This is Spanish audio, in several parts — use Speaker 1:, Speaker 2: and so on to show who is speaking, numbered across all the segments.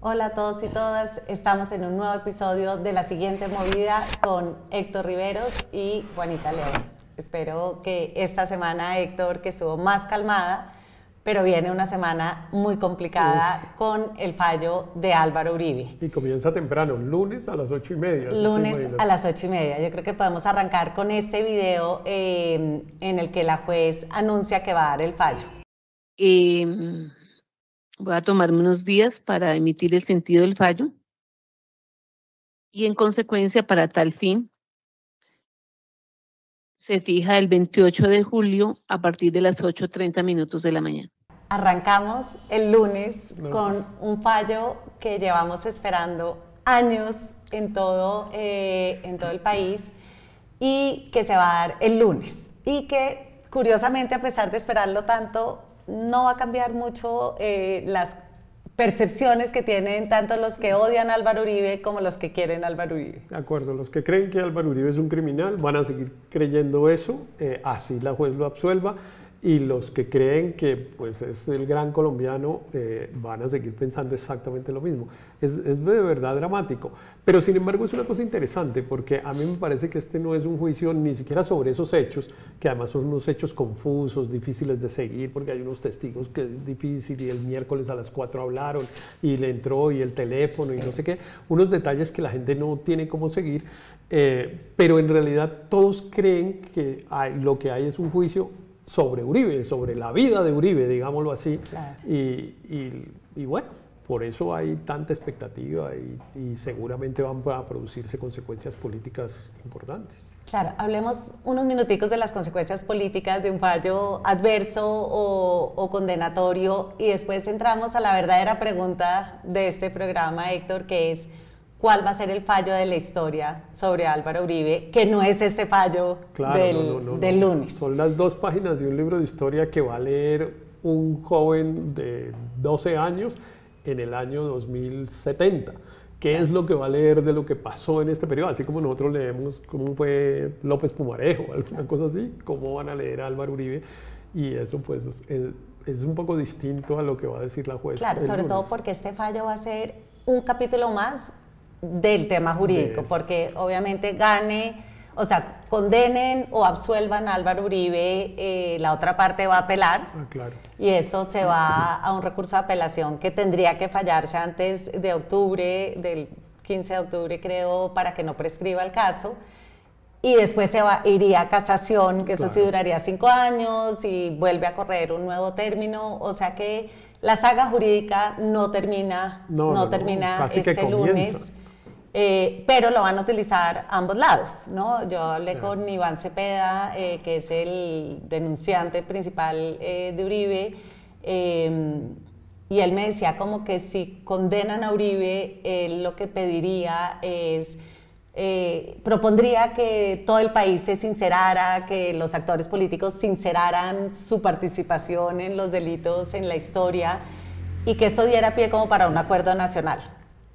Speaker 1: Hola a todos y todas, estamos en un nuevo episodio de La Siguiente Movida con Héctor Riveros y Juanita León. Espero que esta semana, Héctor, que estuvo más calmada, pero viene una semana muy complicada con el fallo de Álvaro Uribe.
Speaker 2: Y comienza temprano, lunes a las 8:30.
Speaker 1: Lunes a las 8:30. Yo creo que podemos arrancar con este video en el que la juez anuncia que va a dar el fallo.
Speaker 3: Voy a tomarme unos días para emitir el sentido del fallo y en consecuencia para tal fin se fija el 28 de julio a partir de las 8:30 de la mañana.
Speaker 1: Arrancamos el lunes con un fallo que llevamos esperando años en todo el país y que se va a dar el lunes y que curiosamente, a pesar de esperarlo tanto, no va a cambiar mucho las percepciones que tienen tanto los que odian a Álvaro Uribe como los que quieren a Álvaro Uribe.
Speaker 2: De acuerdo, los que creen que Álvaro Uribe es un criminal van a seguir creyendo eso, así la juez lo absuelva, y los que creen que pues, es el gran colombiano van a seguir pensando exactamente lo mismo. Es de verdad dramático, pero sin embargo es una cosa interesante porque a mí me parece que este no es un juicio ni siquiera sobre esos hechos, que además son unos hechos confusos, difíciles de seguir porque hay unos testigos que es difícil y el miércoles a las 4 hablaron y le entró y el teléfono y no sé qué, unos detalles que la gente no tiene cómo seguir, pero en realidad todos creen que lo que hay es un juicio sobre Uribe, sobre la vida de Uribe, digámoslo así,
Speaker 1: claro.
Speaker 2: y bueno, por eso hay tanta expectativa y seguramente van a producirse consecuencias políticas importantes.
Speaker 1: Claro, hablemos unos minuticos de las consecuencias políticas de un fallo adverso o condenatorio y después entramos a la verdadera pregunta de este programa, Héctor, que es ¿cuál va a ser el fallo de la historia sobre Álvaro Uribe, que no es este fallo del lunes?
Speaker 2: Son las 2 páginas de un libro de historia que va a leer un joven de 12 años en el año 2070. ¿Qué es lo que va a leer de lo que pasó en este periodo? Así como nosotros leemos cómo fue López Pumarejo, alguna cosa así, cómo van a leer a Álvaro Uribe, y eso pues es un poco distinto a lo que va a decir la juez.
Speaker 1: Claro, sobre todo porque este fallo va a ser un capítulo más del tema jurídico, porque obviamente condenen o absuelvan a Álvaro Uribe, la otra parte va a apelar,
Speaker 2: claro.
Speaker 1: Y eso se va a un recurso de apelación que tendría que fallarse antes de octubre, del 15 de octubre creo, para que no prescriba el caso, y después iría a casación, que eso sí duraría 5 años, y vuelve a correr un nuevo término, o sea que la saga jurídica no termina este lunes. Pero lo van a utilizar ambos lados, ¿no? Yo hablé con Iván Cepeda, que es el denunciante principal de Uribe, y él me decía como que si condenan a Uribe, él lo que pediría es, propondría que todo el país se sincerara, que los actores políticos sinceraran su participación en los delitos en la historia y que esto diera pie como para un acuerdo nacional.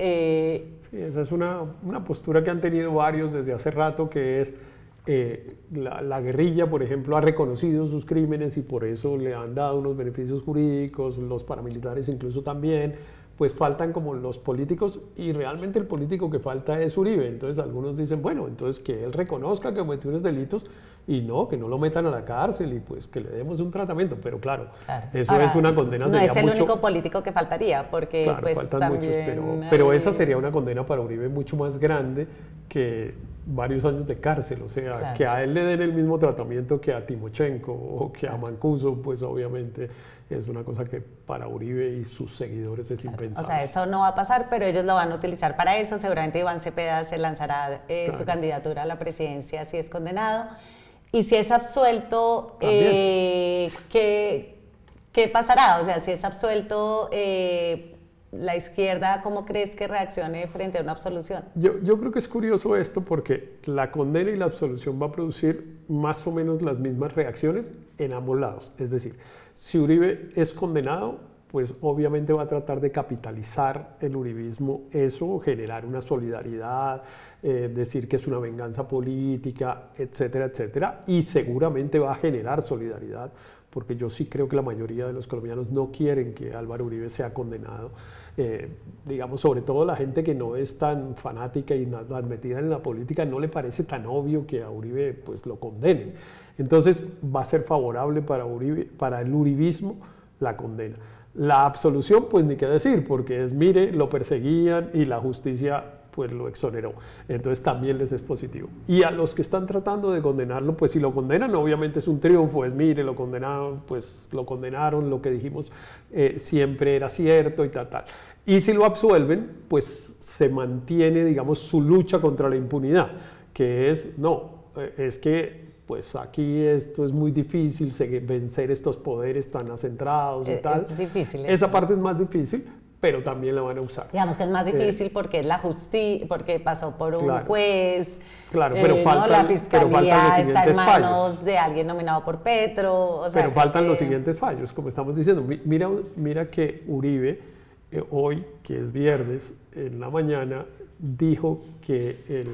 Speaker 2: Sí, esa es una postura que han tenido varios desde hace rato, que es la guerrilla, por ejemplo, ha reconocido sus crímenes y por eso le han dado unos beneficios jurídicos, los paramilitares incluso también, pues faltan como los políticos y realmente el político que falta es Uribe. Entonces algunos dicen, bueno, entonces que él reconozca que cometió unos delitos y que no lo metan a la cárcel y pues que le demos un tratamiento, pero claro. Eso ahora, es una condena.
Speaker 1: No es el único político que faltaría, porque
Speaker 2: claro,
Speaker 1: pues
Speaker 2: faltan
Speaker 1: también
Speaker 2: muchos, pero esa sería una condena para Uribe mucho más grande que varios años de cárcel, o sea, que a él le den el mismo tratamiento que a Timochenko o que a Mancuso, pues obviamente es una cosa que para Uribe y sus seguidores es impensable.
Speaker 1: O sea, eso no va a pasar, pero ellos lo van a utilizar para eso. Seguramente Iván Cepeda se lanzará su candidatura a la presidencia si es condenado. Y si es absuelto, ¿qué pasará? O sea, si es absuelto, la izquierda, ¿cómo crees que reaccione frente a una absolución?
Speaker 2: Yo creo que es curioso esto porque la condena y la absolución va a producir más o menos las mismas reacciones en ambos lados. Es decir, si Uribe es condenado, pues obviamente va a tratar de capitalizar el uribismo, eso, generar una solidaridad, decir que es una venganza política, etcétera, etcétera, y seguramente va a generar solidaridad, porque yo sí creo que la mayoría de los colombianos no quieren que Álvaro Uribe sea condenado. digamos, sobre todo la gente que no es tan fanática y tan metida en la política, no le parece tan obvio que a Uribe pues lo condenen. Entonces va a ser favorable para Uribe, para el uribismo, la condena. La absolución, pues ni qué decir, porque es, mire, lo perseguían y la justicia pues lo exoneró. Entonces también les es positivo. Y a los que están tratando de condenarlo, pues si lo condenan, obviamente es un triunfo, es, mire, lo condenaron, pues lo condenaron, lo que dijimos siempre era cierto y tal. Y si lo absuelven, pues se mantiene, digamos, su lucha contra la impunidad, que es, no, es que pues aquí esto es muy difícil, vencer estos poderes tan acentrados y tal.
Speaker 1: Es difícil.
Speaker 2: Esa parte es más difícil, pero también la van a usar.
Speaker 1: Digamos que es más difícil porque es la justicia, porque pasó por un juez.
Speaker 2: Claro, pero faltan,
Speaker 1: la fiscalía está en manos
Speaker 2: fallos
Speaker 1: de alguien nominado por Petro. O sea,
Speaker 2: pero faltan los siguientes fallos, como estamos diciendo. Mira que Uribe, hoy, que es viernes, en la mañana, dijo que,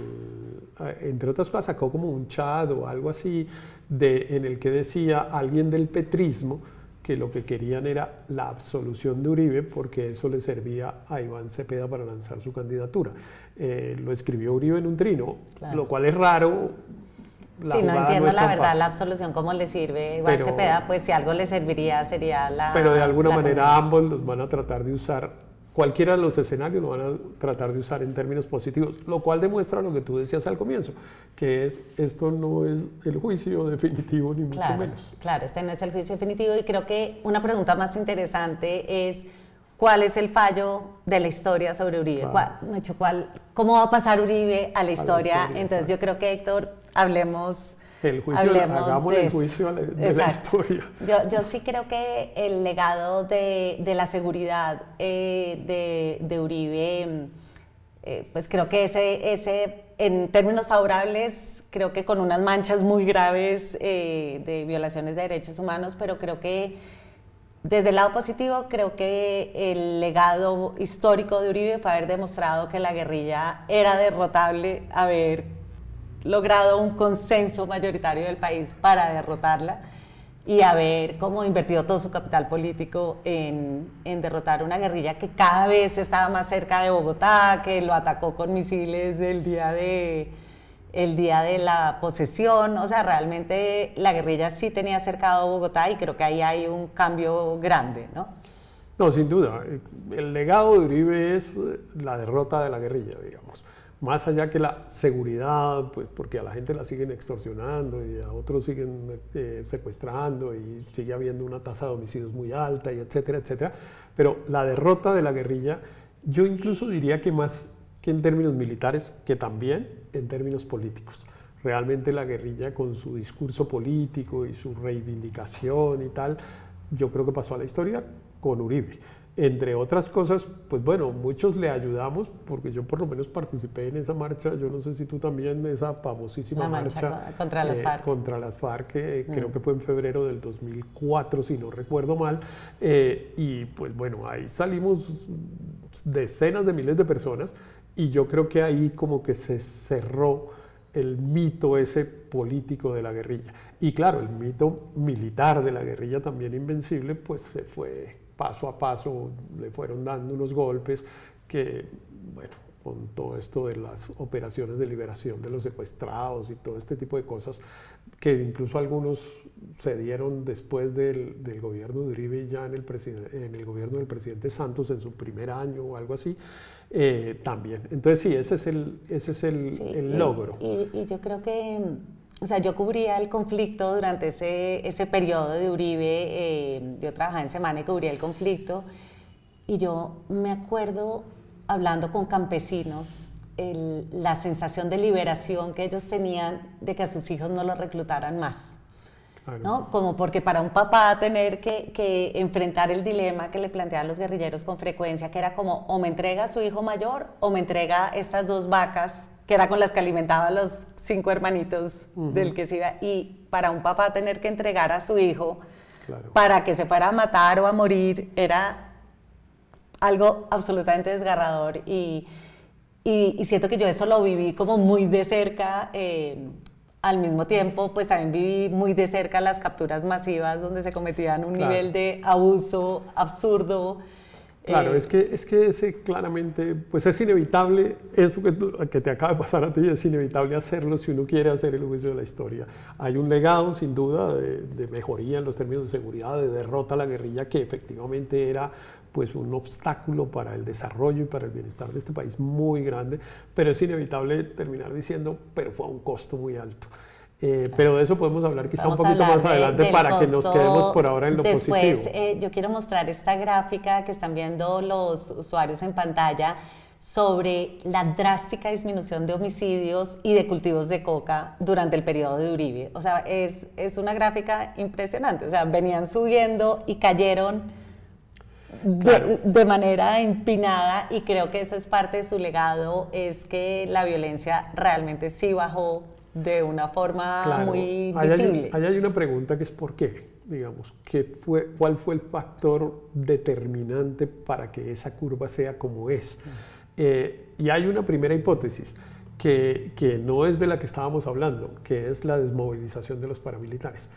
Speaker 2: entre otras cosas, sacó como un chat o algo así, en el que decía alguien del petrismo que lo que querían era la absolución de Uribe porque eso le servía a Iván Cepeda para lanzar su candidatura. Lo escribió Uribe en un trino, claro, lo cual es raro.
Speaker 1: Sí, no entiendo la verdad la absolución cómo le sirve a Iván Cepeda, pues si algo le serviría sería la...
Speaker 2: Pero de alguna manera ambos los van a tratar de usar. Cualquiera de los escenarios lo van a tratar de usar en términos positivos, lo cual demuestra lo que tú decías al comienzo, que es, esto no es el juicio definitivo ni mucho menos.
Speaker 1: Claro, este no es el juicio definitivo y creo que una pregunta más interesante es ¿cuál es el fallo de la historia sobre Uribe? Claro. ¿Cómo va a pasar Uribe a la historia? Entonces yo creo que, Héctor, hablemos
Speaker 2: hagamos el juicio de la historia.
Speaker 1: Yo sí creo que el legado de la seguridad de Uribe, pues creo que ese, en términos favorables, creo que con unas manchas muy graves de violaciones de derechos humanos, pero creo que desde el lado positivo, creo que el legado histórico de Uribe fue haber demostrado que la guerrilla era derrotable, haber logrado un consenso mayoritario del país para derrotarla y haber como invertido todo su capital político en derrotar una guerrilla que cada vez estaba más cerca de Bogotá, que lo atacó con misiles el día de la posesión. O sea, realmente la guerrilla sí tenía cercado Bogotá y creo que ahí hay un cambio grande, ¿no?
Speaker 2: No, sin duda. El legado de Uribe es la derrota de la guerrilla, digamos. Más allá que la seguridad, pues porque a la gente la siguen extorsionando y a otros siguen secuestrando y sigue habiendo una tasa de homicidios muy alta y etcétera, etcétera. Pero la derrota de la guerrilla, yo incluso diría que más que en términos militares, que también en términos políticos. Realmente la guerrilla con su discurso político y su reivindicación y tal, yo creo que pasó a la historia con Uribe. Entre otras cosas, pues bueno, muchos le ayudamos, porque yo por lo menos participé en esa marcha, yo no sé si tú también, esa famosísima marcha
Speaker 1: contra las FARC.
Speaker 2: Contra las FARC, creo que fue en febrero del 2004, si no recuerdo mal, y pues bueno, ahí salimos decenas de miles de personas, y yo creo que ahí como que se cerró el mito ese político de la guerrilla. Y claro, el mito militar de la guerrilla también invencible, pues se fue paso a paso, le fueron dando unos golpes que, bueno, con todo esto de las operaciones de liberación de los secuestrados y todo este tipo de cosas, que incluso algunos se dieron después del gobierno de Uribe, ya en el gobierno del presidente Santos en su primer año o algo así, también. Entonces sí, ese es el logro.
Speaker 1: Y yo creo que, o sea, yo cubría el conflicto durante ese periodo de Uribe, yo trabajaba en Semana y cubría el conflicto, y yo me acuerdo hablando con campesinos, la sensación de liberación que ellos tenían de que a sus hijos no los reclutaran más, ¿no? Como porque para un papá tener que enfrentar el dilema que le planteaban los guerrilleros con frecuencia, que era como, o me entrega a su hijo mayor, o me entrega estas 2 vacas, que era con las que alimentaba a los 5 hermanitos del que se iba, y para un papá tener que entregar a su hijo para que se fuera a matar o a morir, era algo absolutamente desgarrador, y siento que yo eso lo viví como muy de cerca. Al mismo tiempo, pues también viví muy de cerca las capturas masivas donde se cometían un nivel de abuso absurdo
Speaker 2: Claro, es que ese claramente, pues es inevitable, eso que te acaba de pasar a ti, es inevitable hacerlo si uno quiere hacer el juicio de la historia. Hay un legado, sin duda, de mejoría en los términos de seguridad, de derrota a la guerrilla, que efectivamente era pues un obstáculo para el desarrollo y para el bienestar de este país muy grande, pero es inevitable terminar diciendo, pero fue a un costo muy alto. Pero de eso podemos hablar quizá un poquito más adelante para que nos quedemos por ahora en lo positivo.
Speaker 1: Después, yo quiero mostrar esta gráfica que están viendo los usuarios en pantalla sobre la drástica disminución de homicidios y de cultivos de coca durante el periodo de Uribe. O sea, es una gráfica impresionante. O sea, venían subiendo y cayeron de manera empinada, y creo que eso es parte de su legado, es que la violencia realmente sí bajó de una forma muy visible.
Speaker 2: Ahí hay una pregunta que es ¿por qué? Digamos, ¿cuál fue el factor determinante para que esa curva sea como es? Y hay una primera hipótesis que no es de la que estábamos hablando, que es la desmovilización de los paramilitares.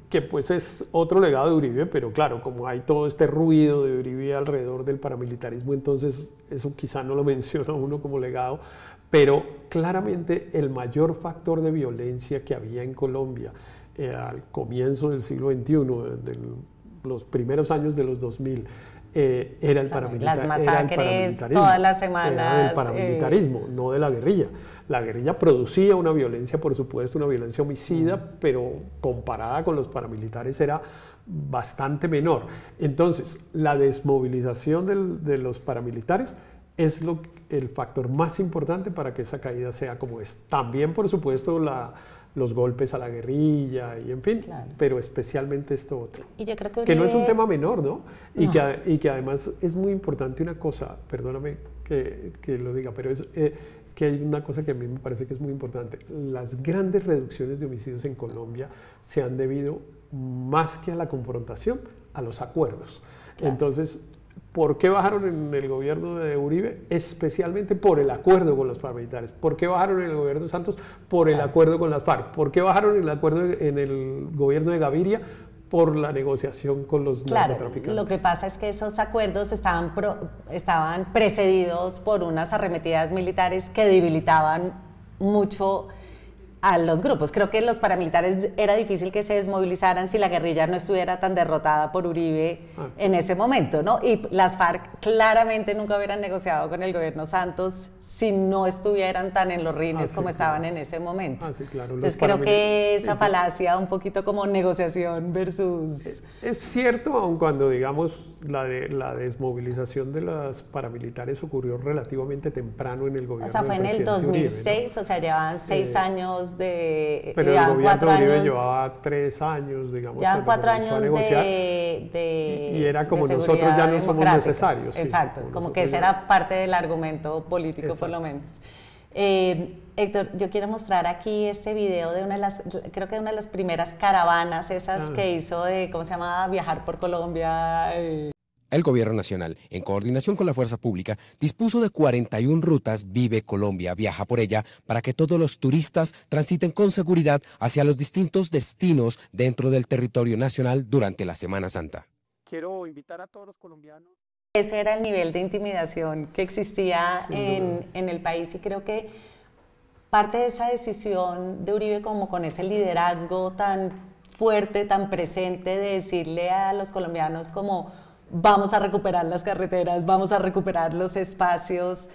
Speaker 2: Que pues es otro legado de Uribe, pero claro, como hay todo este ruido de Uribe alrededor del paramilitarismo, entonces eso quizá no lo menciona uno como legado, pero claramente el mayor factor de violencia que había en Colombia al comienzo del siglo XXI, de los primeros años de los 2000, era el paramilitarismo.
Speaker 1: Las masacres todas las semanas.
Speaker 2: Era del paramilitarismo, no de la guerrilla. La guerrilla producía una violencia, por supuesto, una violencia homicida, pero comparada con los paramilitares era bastante menor. Entonces, la desmovilización de los paramilitares es el factor más importante para que esa caída sea como es. También, por supuesto, los golpes a la guerrilla y en fin, claro, pero especialmente esto otro.
Speaker 1: Y yo creo
Speaker 2: que no es un tema menor, ¿no? Y que además es muy importante una cosa, perdóname que lo diga, pero es que hay una cosa que a mí me parece que es muy importante. Las grandes reducciones de homicidios en Colombia se han debido, más que a la confrontación, a los acuerdos. Claro. Entonces, ¿por qué bajaron en el gobierno de Uribe? Especialmente por el acuerdo con los paramilitares. ¿Por qué bajaron en el gobierno de Santos? Por el acuerdo con las FARC. ¿Por qué bajaron en el gobierno de Gaviria? Por la negociación con los narcotraficantes.
Speaker 1: Lo que pasa es que esos acuerdos estaban precedidos por unas arremetidas militares que debilitaban mucho a los grupos. Creo que los paramilitares era difícil que se desmovilizaran si la guerrilla no estuviera tan derrotada por Uribe en ese momento, ¿no? Y las FARC claramente nunca hubieran negociado con el gobierno Santos si no estuvieran tan en los rines como estaban en ese momento.
Speaker 2: Sí, claro.
Speaker 1: Entonces creo que esa falacia un poquito como negociación versus...
Speaker 2: Es cierto, aun cuando digamos la desmovilización de los paramilitares ocurrió relativamente temprano en el gobierno.
Speaker 1: O sea, fue en el 2006, Uribe, ¿no? O sea, llevaban 6 años de...
Speaker 2: Pero el gobierno de Uribe llevaba 3 años, digamos.
Speaker 1: Llevaban 4 años
Speaker 2: y era como nosotros ya no somos necesarios.
Speaker 1: Exacto, como que ese era parte del argumento político. Exacto. Por lo menos. Héctor, yo quiero mostrar aquí este video de creo que de una de las primeras caravanas esas que hizo de, ¿cómo se llama? Viajar por Colombia.
Speaker 4: El Gobierno Nacional, en coordinación con la Fuerza Pública, dispuso de 41 rutas Vive Colombia, viaja por ella, para que todos los turistas transiten con seguridad hacia los distintos destinos dentro del territorio nacional durante la Semana Santa.
Speaker 2: Quiero invitar a todos los colombianos.
Speaker 1: Ese era el nivel de intimidación que existía en el país, y creo que parte de esa decisión de Uribe, como con ese liderazgo tan fuerte, tan presente, de decirle a los colombianos como vamos a recuperar las carreteras, vamos a recuperar los espacios,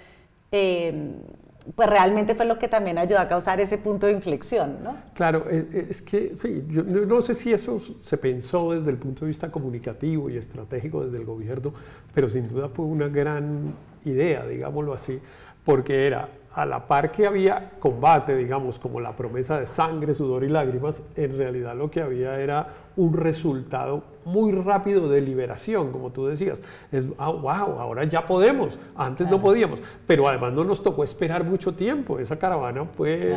Speaker 1: pues realmente fue lo que también ayudó a causar ese punto de inflexión, ¿no?
Speaker 2: Claro, es que sí, yo no sé si eso se pensó desde el punto de vista comunicativo y estratégico desde el gobierno, pero sin duda fue una gran idea, digámoslo así, porque era a la par que había combate, digamos, como la promesa de sangre, sudor y lágrimas, en realidad lo que había era un resultado muy rápido de liberación, como tú decías. Wow, ahora ya podemos, antes no podíamos, pero además no nos tocó esperar mucho tiempo. Esa caravana fue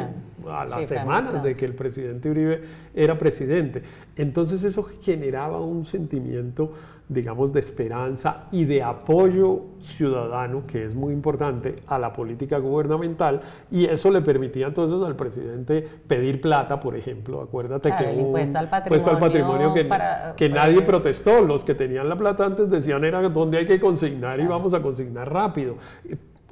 Speaker 2: a las semanas de que el presidente Uribe era presidente. Entonces eso generaba un sentimiento digamos, de esperanza y de apoyo ciudadano, que es muy importante, a la política gubernamental, y eso le permitía entonces al presidente pedir plata, por ejemplo. Acuérdate
Speaker 1: claro,
Speaker 2: que
Speaker 1: el impuesto al
Speaker 2: patrimonio que nadie protestó. Los que tenían la plata antes decían era dónde hay que consignar, y vamos a consignar rápido.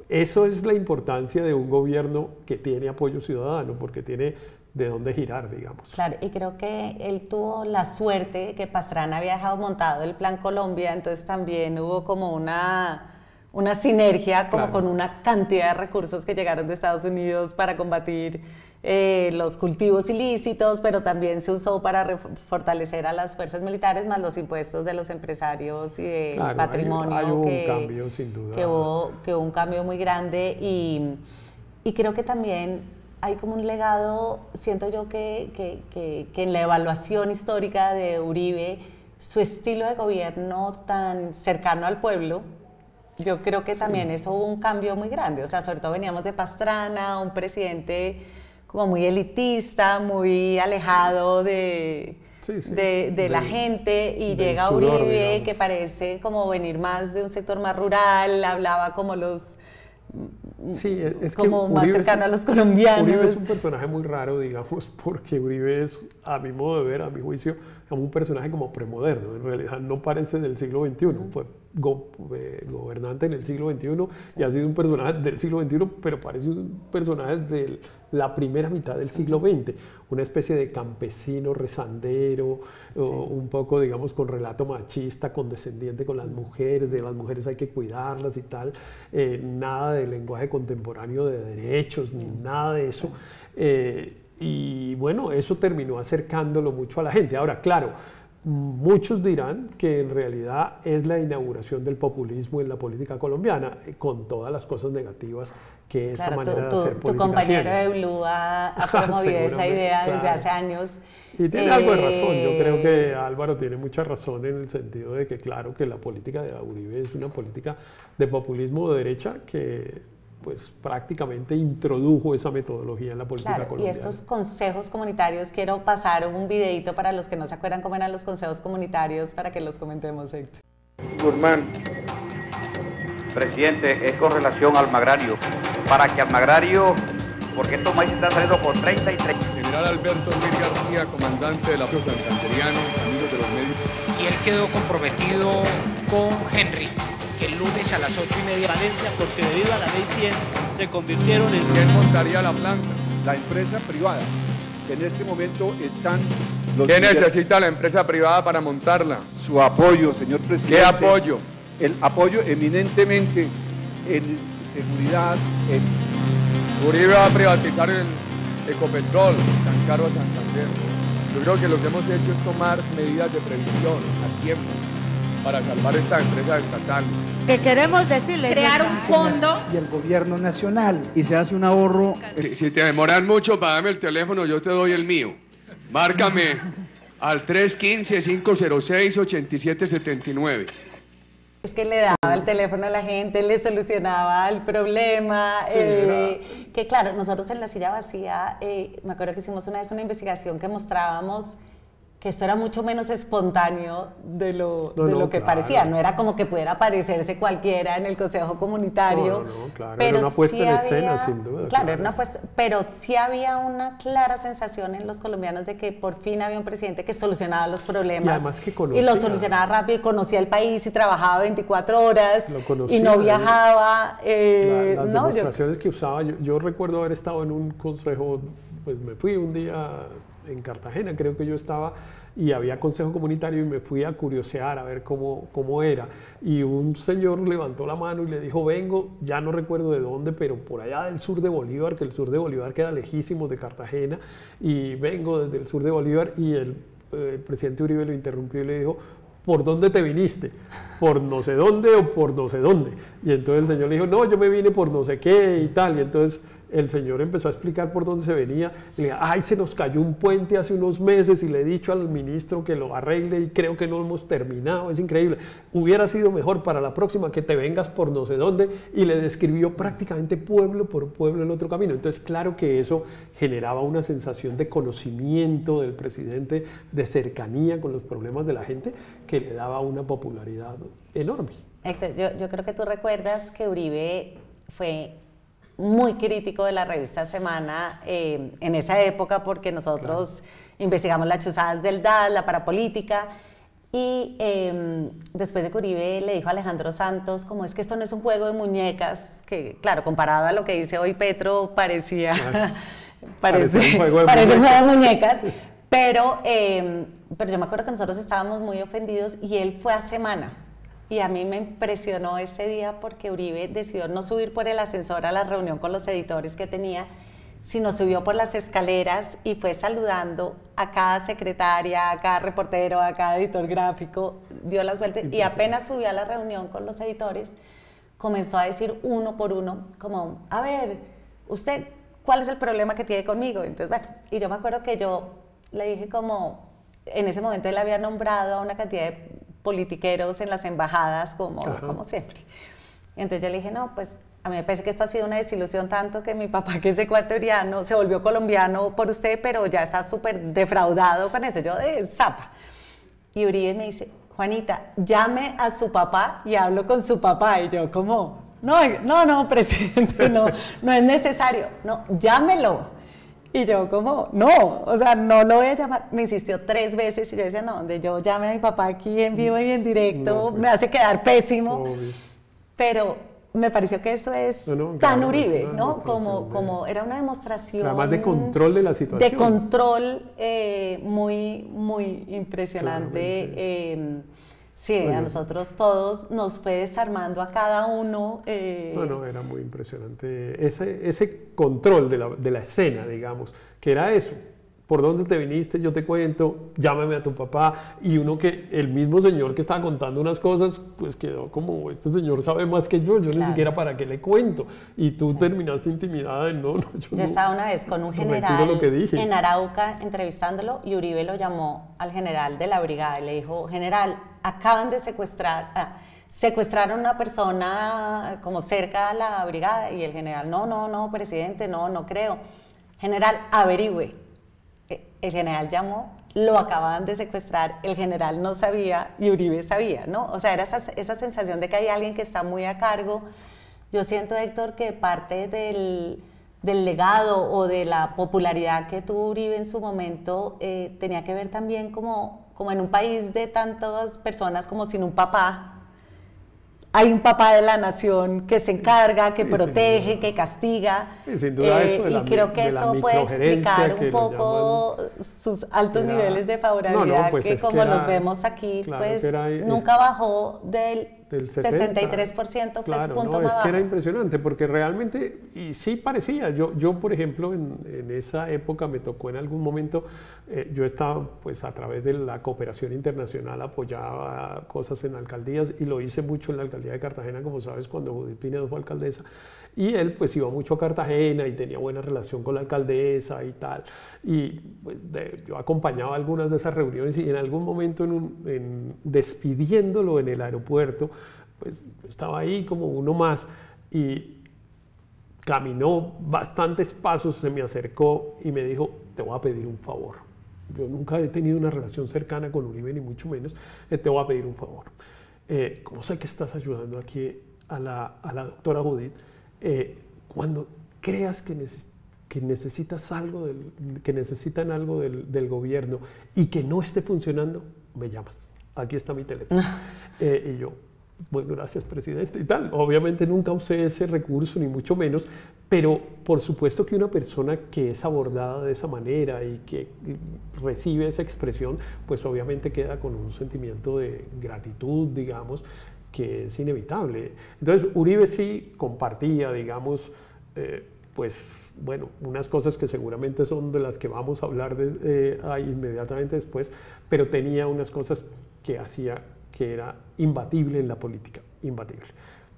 Speaker 2: Eso es la importancia de un gobierno que tiene apoyo ciudadano, porque tiene de dónde girar, digamos.
Speaker 1: Claro, y creo que él tuvo la suerte que Pastrana había dejado montado el Plan Colombia, entonces también hubo como una sinergia, como con una cantidad de recursos que llegaron de Estados Unidos para combatir los cultivos ilícitos, pero también se usó para fortalecer a las fuerzas militares, más los impuestos de los empresarios y de patrimonio.
Speaker 2: Hay un cambio, sin duda.
Speaker 1: Que hubo un cambio muy grande, y creo que también hay como un legado, siento yo que en la evaluación histórica de Uribe, su estilo de gobierno tan cercano al pueblo, yo creo que también eso hubo un cambio muy grande. O sea, sobre todo veníamos de Pastrana, un presidente como muy elitista, muy alejado de la gente, y llega Uribe, que parece como venir más de un sector más rural, hablaba como los...
Speaker 2: Sí, es
Speaker 1: como
Speaker 2: que
Speaker 1: más cercano a los colombianos.
Speaker 2: Uribe es un personaje muy raro, digamos, porque Uribe es, a mi modo de ver, a mi juicio, un personaje como premoderno. En realidad no parece del siglo XXI, fue gobernante en el siglo XXI y ha sido un personaje del siglo XXI, pero parece un personaje de la primera mitad del siglo XX, una especie de campesino rezandero, un poco, digamos, con relato machista, condescendiente con las mujeres, de las mujeres hay que cuidarlas y tal, nada de lenguaje contemporáneo de derechos, ni nada de eso. Y bueno, eso terminó acercándolo mucho a la gente. Ahora, claro, muchos dirán que en realidad es la inauguración del populismo en la política colombiana, con todas las cosas negativas que esa manera de hacer política
Speaker 1: tu compañero
Speaker 2: tiene.
Speaker 1: de Blue ha promovido esa idea desde hace años.
Speaker 2: Y tiene algo de razón. Yo creo que Álvaro tiene mucha razón en el sentido de que, claro, que la política de Uribe es una política de populismo de derecha que pues prácticamente introdujo esa metodología en la política colombiana.
Speaker 1: Y estos consejos comunitarios, quiero pasar un videito para los que no se acuerdan cómo eran los consejos comunitarios, para que los comentemos, Héctor.
Speaker 5: Guzmán. Presidente, es con relación al Almagrario. Para que Almagrario, porque estos maíces están saliendo por 30 y 30.
Speaker 6: General Alberto Luis García, comandante de la Fuerza Santanderiana, amigos de los medios.
Speaker 7: Y él quedó comprometido con Henry, que el lunes a las 8:30 Valencia, porque debido a la ley 100 se convirtieron en...
Speaker 6: ¿Quién montaría la planta?
Speaker 8: La empresa privada, que en este momento están...
Speaker 6: ¿Qué necesita la empresa privada para montarla?
Speaker 8: Su apoyo, señor presidente.
Speaker 6: ¿Qué apoyo?
Speaker 8: El apoyo eminentemente en seguridad,
Speaker 6: Uribe va a privatizar el Ecopetrol, tan caro a Santander. Yo creo que lo que hemos hecho es tomar medidas de previsión a tiempo para salvar estas empresas estatales.
Speaker 9: Que queremos decirle...
Speaker 10: Crear un fondo.
Speaker 11: Y el gobierno nacional.
Speaker 12: Y se hace un ahorro...
Speaker 6: Si te demoran mucho para darme el teléfono, yo te doy el mío. Márcame al 315-506-8779.
Speaker 1: Es que le daba el teléfono a la gente, le solucionaba el problema, que claro, nosotros en La Silla Vacía, me acuerdo que hicimos una vez una investigación que mostrábamos que esto era mucho menos espontáneo de lo que parecía, no era como que pudiera aparecerse cualquiera en el consejo comunitario.
Speaker 2: Claro,
Speaker 1: pero
Speaker 2: era una puesta
Speaker 1: sí
Speaker 2: en escena, sin duda.
Speaker 1: Claro, era una puesta, pero sí había una clara sensación en los colombianos de que por fin había un presidente que solucionaba los problemas.
Speaker 2: Y además que conocía.
Speaker 1: Y lo solucionaba rápido, y conocía el país y trabajaba 24 horas y no viajaba.
Speaker 2: Las demostraciones que usaba, yo recuerdo haber estado en un consejo, pues me fui un día en Cartagena, creo que yo estaba, y había consejo comunitario y me fui a curiosear a ver cómo era, y un señor levantó la mano y le dijo, vengo, ya no recuerdo de dónde, pero por allá del sur de Bolívar, que el sur de Bolívar queda lejísimos de Cartagena, y vengo desde el sur de Bolívar, y el presidente Uribe lo interrumpió y le dijo, ¿por dónde te viniste? ¿Por no sé dónde o por no sé dónde? Y entonces el señor le dijo, no, yo me vine por no sé qué y tal, y entonces el señor empezó a explicar por dónde se venía, y le dije, ay, se nos cayó un puente hace unos meses y le he dicho al ministro que lo arregle y creo que no hemos terminado, es increíble, hubiera sido mejor para la próxima que te vengas por no sé dónde, y le describió prácticamente pueblo por pueblo el otro camino. Entonces, claro que eso generaba una sensación de conocimiento del presidente, de cercanía con los problemas de la gente, que le daba una popularidad enorme.
Speaker 1: Héctor, yo creo que tú recuerdas que Uribe fue muy crítico de la revista Semana en esa época, porque nosotros investigamos las chuzadas del DAS, la parapolítica, y después de que Uribe le dijo a Alejandro Santos, como es que esto no es un juego de muñecas, que claro, comparado a lo que dice hoy Petro, parece un juego de muñecas, pero yo me acuerdo que nosotros estábamos muy ofendidos y él fue a Semana. Y a mí me impresionó ese día porque Uribe decidió no subir por el ascensor a la reunión con los editores que tenía, sino subió por las escaleras y fue saludando a cada secretaria, a cada reportero, a cada editor gráfico, dio las vueltas y apenas subió a la reunión con los editores, comenzó a decir uno por uno, como, a ver, usted, ¿cuál es el problema que tiene conmigo? Entonces, bueno, y yo me acuerdo que yo le dije como, en ese momento él había nombrado a una cantidad de politiqueros en las embajadas, como siempre. Entonces yo le dije, no, pues a mí me parece que esto ha sido una desilusión tanto que mi papá, que es ecuatoriano, se volvió colombiano por usted, pero ya está súper defraudado con eso. Yo de zapa. Y Uribe me dice, Juanita, llame a su papá y hablo con su papá. Y yo como, no, presidente, no es necesario. No, llámelo. Y yo como, no, o sea, no lo voy a llamar. Me insistió 3 veces y yo decía, no, donde yo llame a mi papá aquí en vivo y en directo, me hace quedar pésimo. Pero me pareció que eso es tan Uribe, ¿no? Como era una demostración.
Speaker 2: Además de control de la situación.
Speaker 1: De control muy impresionante. Sí, bueno, a nosotros todos nos fue desarmando a cada uno.
Speaker 2: Era muy impresionante ese control de la escena, digamos, que era eso. ¿Por dónde te viniste? Yo te cuento, llámame a tu papá. Y uno que, el mismo señor que estaba contando unas cosas, pues quedó como, este señor sabe más que yo ni siquiera para qué le cuento. Y tú terminaste intimidada de yo
Speaker 1: estaba una vez con un general en Arauca entrevistándolo y Uribe lo llamó al general de la brigada y le dijo, general, acaban de secuestraron a una persona como cerca a la brigada. Y el general, no, presidente, no creo. General, averigüe. El general llamó, lo acababan de secuestrar, el general no sabía y Uribe sabía, ¿no? O sea, era esa sensación de que hay alguien que está muy a cargo. Yo siento, Héctor, que parte del legado o de la popularidad que tuvo Uribe en su momento tenía que ver también como en un país de tantas personas como sin un papá. Hay un papá de la nación que se encarga, que protege, que castiga.
Speaker 2: Sí, sin duda eso
Speaker 1: y creo que eso puede explicar un poco sus altos niveles de favorabilidad, pues que como los vemos aquí, pues nunca bajó del 63%, fue su punto más bajo.
Speaker 2: Es que era impresionante, porque realmente, y sí parecía, yo por ejemplo, en esa época me tocó en algún momento, yo estaba pues a través de la cooperación internacional, apoyaba cosas en alcaldías, y lo hice mucho en la alcaldía de Cartagena, como sabes, cuando Judith Pinedo fue alcaldesa, y él pues iba mucho a Cartagena y tenía buena relación con la alcaldesa y tal, y pues yo acompañaba algunas de esas reuniones, y en algún momento despidiéndolo en el aeropuerto, pues estaba ahí como uno más y caminó bastantes pasos, se me acercó y me dijo, te voy a pedir un favor. Yo nunca he tenido una relación cercana con Uribe, ni mucho menos, te voy a pedir un favor. Como sé que estás ayudando aquí a la doctora Judith, cuando creas que necesitas algo, que necesitan algo del gobierno y que no esté funcionando, me llamas. Aquí está mi teléfono. Y yo, bueno, gracias, presidente, y tal. Obviamente nunca usé ese recurso, ni mucho menos, pero por supuesto que una persona que es abordada de esa manera y que recibe esa expresión, pues obviamente queda con un sentimiento de gratitud, digamos, que es inevitable. Entonces, Uribe sí compartía, digamos, pues, bueno, unas cosas que seguramente son de las que vamos a hablar inmediatamente después, pero tenía unas cosas que hacía que era imbatible en la política, imbatible.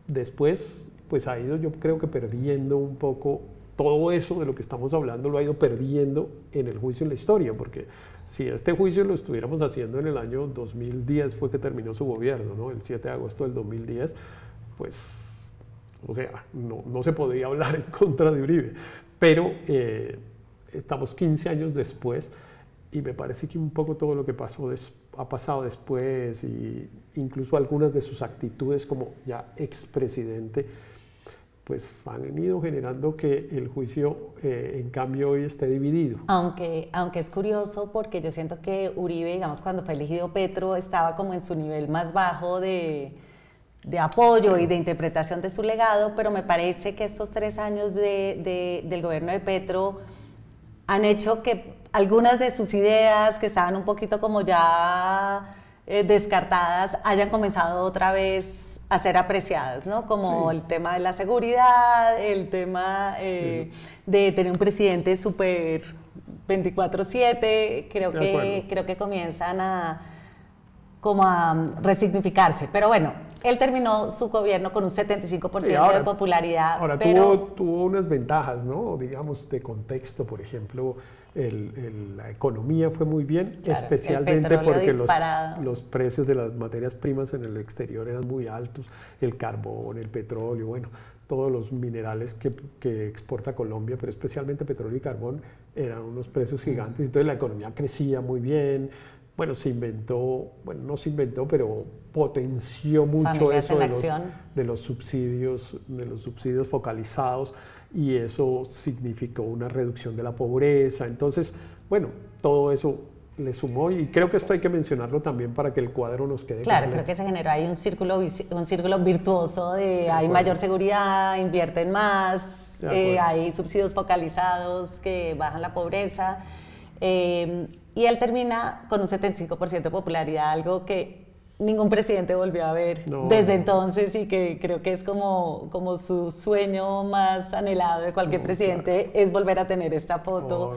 Speaker 2: Después, pues ha ido, yo creo que perdiendo un poco todo eso de lo que estamos hablando lo ha ido perdiendo en el juicio en la historia, porque si este juicio lo estuviéramos haciendo en el año 2010, fue que terminó su gobierno, ¿no? El 7 de agosto del 2010, pues, o sea, no se podría hablar en contra de Uribe, pero estamos 15 años después y me parece que un poco todo lo que ha pasado después, y incluso algunas de sus actitudes como ya expresidente, pues han ido generando que el juicio en cambio hoy esté dividido.
Speaker 1: Aunque es curioso, porque yo siento que Uribe, digamos, cuando fue elegido Petro, estaba como en su nivel más bajo de apoyo y de interpretación de su legado, pero me parece que estos 3 años del gobierno de Petro han hecho que algunas de sus ideas, que estaban un poquito como ya descartadas, hayan comenzado otra vez a ser apreciadas, ¿no? Como el tema de la seguridad, el tema de tener un presidente súper 24/7, creo que comienzan a resignificarse. Pero bueno, él terminó su gobierno con un 75% de popularidad.
Speaker 2: Ahora,
Speaker 1: pero
Speaker 2: tuvo unas ventajas, ¿no? Digamos, de contexto, por ejemplo, la economía fue muy bien, claro, especialmente porque los precios de las materias primas en el exterior eran muy altos, el carbón, el petróleo, bueno, todos los minerales que exporta Colombia, pero especialmente petróleo y carbón, eran unos precios gigantes, entonces la economía crecía muy bien. Bueno, no se inventó, pero potenció mucho eso de los subsidios focalizados, y eso significó una reducción de la pobreza. Entonces, bueno, todo eso le sumó, y creo que esto hay que mencionarlo también para que el cuadro nos quede
Speaker 1: claro,
Speaker 2: completo.
Speaker 1: Creo que se generó ahí un círculo virtuoso de hay mayor seguridad, invierten más, hay subsidios focalizados que bajan la pobreza. Y él termina con un 75% de popularidad, algo que ningún presidente volvió a ver desde entonces, y que creo que es como su sueño más anhelado de cualquier presidente, claro, es volver a tener esta foto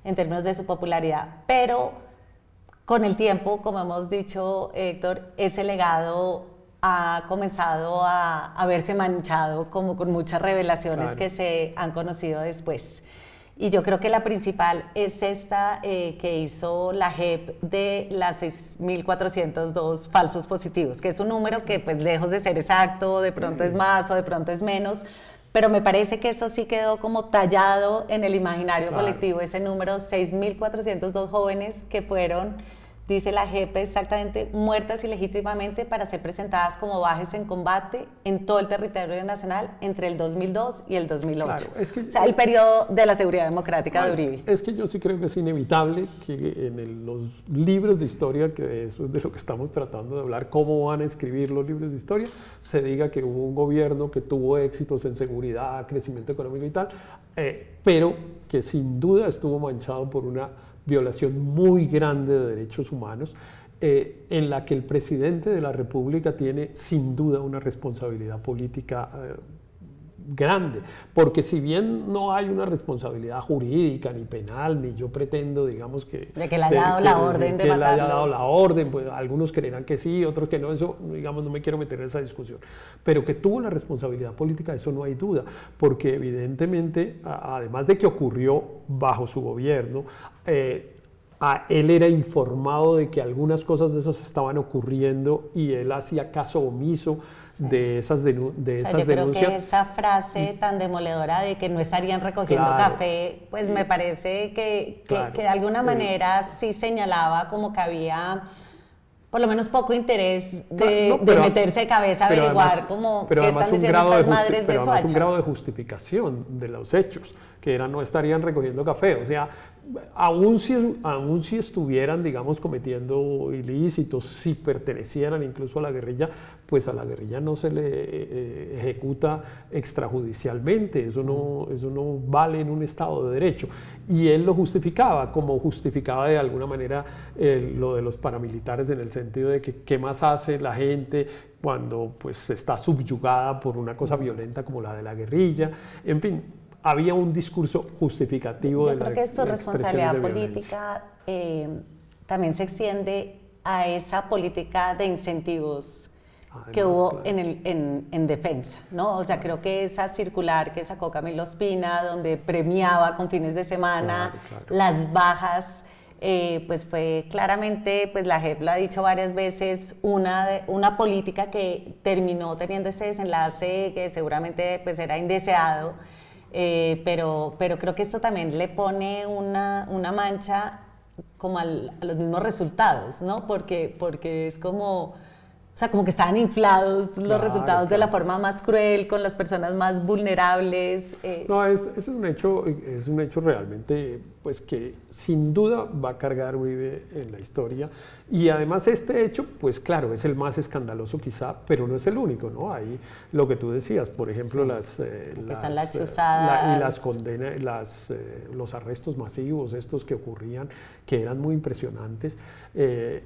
Speaker 1: en términos de su popularidad. Pero con el tiempo, como hemos dicho, Héctor, ese legado ha comenzado a verse manchado como con muchas revelaciones, claro, que se han conocido después. Y yo creo que la principal es esta que hizo la JEP de las 6.402 falsos positivos, que es un número que, pues, lejos de ser exacto, de pronto es más o de pronto es menos, pero me parece que eso sí quedó como tallado en el imaginario, claro, colectivo, ese número, 6.402 jóvenes que fueron, dice la JEP, exactamente muertas ilegítimamente para ser presentadas como bajas en combate en todo el territorio nacional entre el 2002 y el 2008. Claro, o sea, el periodo de la seguridad democrática de Uribe.
Speaker 2: Es que yo sí creo que es inevitable que en los libros de historia, que eso es de lo que estamos tratando de hablar, cómo van a escribir los libros de historia, se diga que hubo un gobierno que tuvo éxitos en seguridad, crecimiento económico y tal, pero que sin duda estuvo manchado por una violación muy grande de derechos humanos, en la que el presidente de la República tiene sin duda una responsabilidad política grande, porque si bien no hay una responsabilidad jurídica ni penal, ni yo pretendo, digamos, que
Speaker 1: le haya dado la orden de matarlos,
Speaker 2: le haya dado la orden, pues algunos creerán que sí, otros que no, eso, digamos, no me quiero meter en esa discusión, pero que tuvo la responsabilidad política, eso no hay duda, porque evidentemente, además de que ocurrió bajo su gobierno, él era informado de que algunas cosas de esas estaban ocurriendo y él hacía caso omiso de esas denuncias.
Speaker 1: Yo creo que esa frase tan demoledora de que no estarían recogiendo, claro, café, pues me parece que de alguna manera sí señalaba como que había por lo menos poco interés de meterse de cabeza a averiguar qué están diciendo estas madres de Soacha.
Speaker 2: Un grado de justificación de los hechos, que no estarían recogiendo café, o sea, aún si estuvieran, digamos, cometiendo ilícitos, si pertenecieran incluso a la guerrilla, pues a la guerrilla no se le ejecuta extrajudicialmente, eso no vale en un Estado de Derecho. Y él lo justificaba, como justificaba de alguna manera lo de los paramilitares, en el sentido de que qué más hace la gente cuando pues está subyugada por una cosa violenta como la de la guerrilla, en fin. Había un discurso justificativo de la
Speaker 1: Yo creo que su responsabilidad política también se extiende a esa política de incentivos que hubo en defensa, ¿no? O sea, creo que esa circular que sacó Camilo Ospina, donde premiaba con fines de semana las bajas, pues fue claramente, pues la JEP lo ha dicho varias veces, una política que terminó teniendo este desenlace que seguramente pues era indeseado, pero creo que esto también le pone una mancha como a los mismos resultados, ¿no? Porque es como... O sea, como que estaban inflados los resultados de la forma más cruel, con las personas más vulnerables.
Speaker 2: No, es un hecho realmente, pues que sin duda va a cargar Uribe en la historia. Y además este hecho, pues claro, es el más escandaloso quizá, pero no es el único, ¿no? Ahí lo que tú decías, por ejemplo,
Speaker 1: están las chuzadas.
Speaker 2: Y las condenas, los arrestos masivos, estos que ocurrían, que eran muy impresionantes,